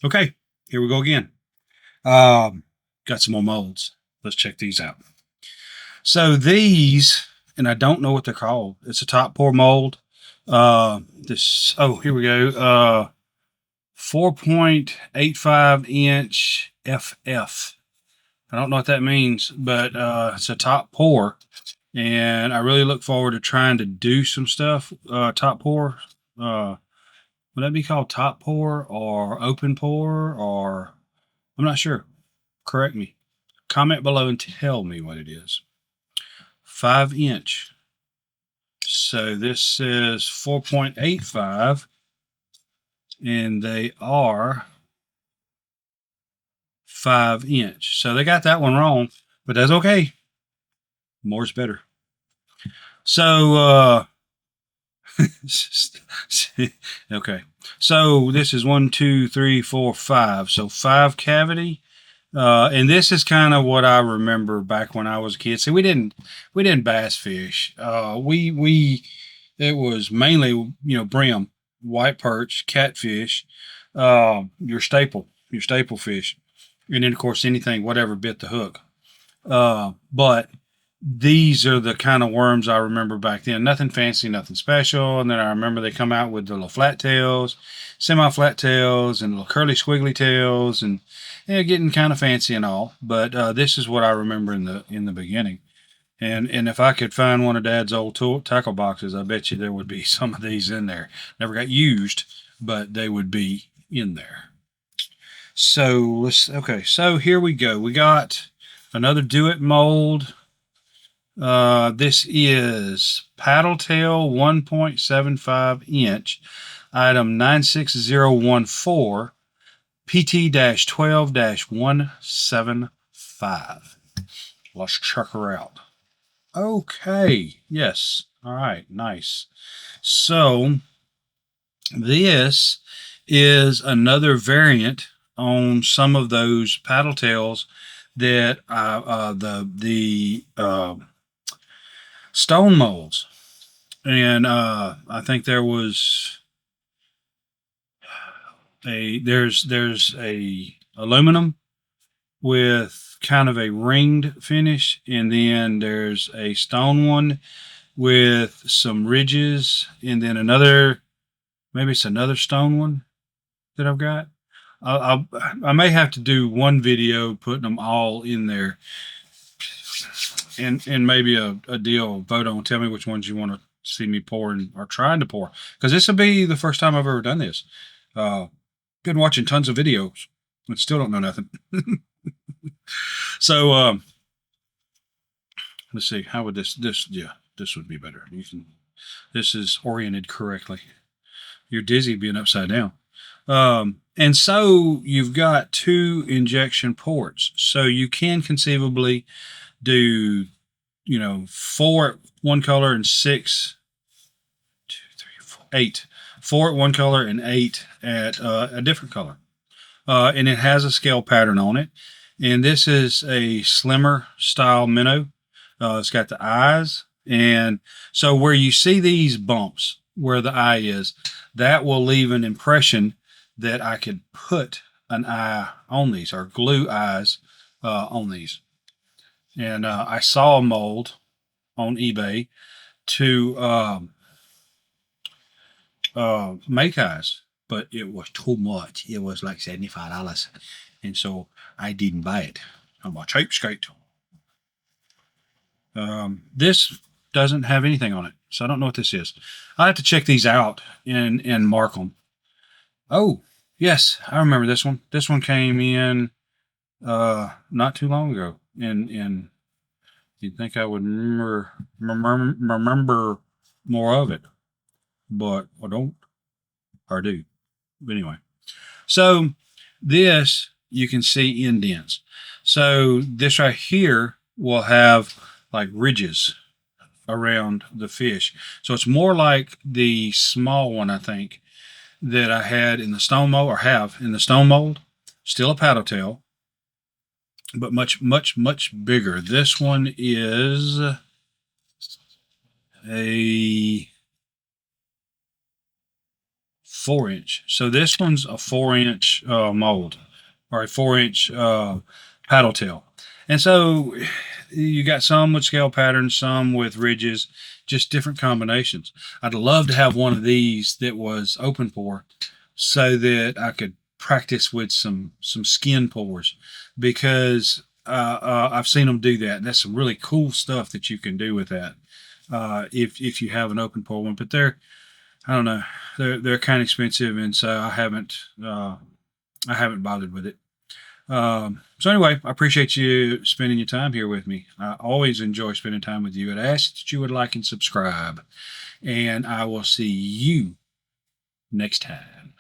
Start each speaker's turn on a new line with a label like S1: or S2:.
S1: Okay, here we go again. Got some more molds. Let's check these out. So these, and I don't know what they're called. It's a top pour mold. Here we go. 4.85 inch FF. I don't know what that means, but it's a top pour, and I really look forward to trying to do some stuff. Top pour. Would that be called top pour or open pour, or I'm not sure. Correct me. Comment below and tell me what it is. 5 inch. So this is 4.85, and they are 5 inch. So they got that one wrong, but that's okay. More's better. So, okay. So this is 1, 2, 3, 4, 5. So 5 cavity. And this is kind of what I remember back when I was a kid. See, we didn't bass fish. It was mainly, brim, white perch, catfish, your staple fish. And then of course whatever bit the hook. But these are the kind of worms I remember back then. Nothing fancy, nothing special. And then I remember they come out with the little flat tails, semi-flat tails, and little curly squiggly tails, and getting kind of fancy and all. But this is what I remember in the beginning. And if I could find one of Dad's old tackle boxes, I bet you there would be some of these in there. Never got used, but they would be in there. So so here we go. We got another DOIT mold. This is paddle tail 1.75 inch, item 96014, PT-12-175. Let's check her out. Okay, yes. All right, nice. So this is another variant on some of those paddle tails that the stone molds, and I think there was there's a aluminum with kind of a ringed finish, and then there's a stone one with some ridges, and then maybe it's another stone one that I've got. I may have to do one video putting them all in there, and maybe a deal vote on. Tell me which ones you want to see me pouring or trying to pour, because this will be the first time I've ever done this. Been watching tons of videos and still don't know nothing. So let's see, how would this would be better. This is oriented correctly. You're dizzy being upside down. And so you've got 2 injection ports, so you can conceivably do 4 at one color and 6, 2, 3, 4, 8. 4 at one color and 8 at a different color, and it has a scale pattern on it. And this is a slimmer style minnow. It's got the eyes, and so where you see these bumps where the eye is, that will leave an impression that I could put an eye on these, or glue eyes on these. And I saw a mold on eBay to make eyes, but it was too much. It was like $75, and so I didn't buy it. I'm a cheapskate. This doesn't have anything on it, so I don't know what this is. I have to check these out and mark them. Oh, yes, I remember this one. This one came in not too long ago, and you'd think I would remember more of it, but I don't, or do. But anyway, so this, you can see indents. So this right here will have like ridges around the fish. So it's more like the small one, I think, that I had in the stone mold, or have in the stone mold. Still a paddle tail, but much, much, much bigger. This one is a 4-inch. So this one's a 4-inch mold, or a 4-inch paddle tail. And so you got some with scale patterns, some with ridges, just different combinations. I'd love to have one of these that was open pore so that I could practice with some skin pores, because I've seen them do that. That's some really cool stuff that you can do with that if you have an open pore one. But I don't know, they're kind of expensive, and so I haven't bothered with it. So anyway, I appreciate you spending your time here with me. I always enjoy spending time with you. I'd ask that you would like and subscribe, and I will see you next time.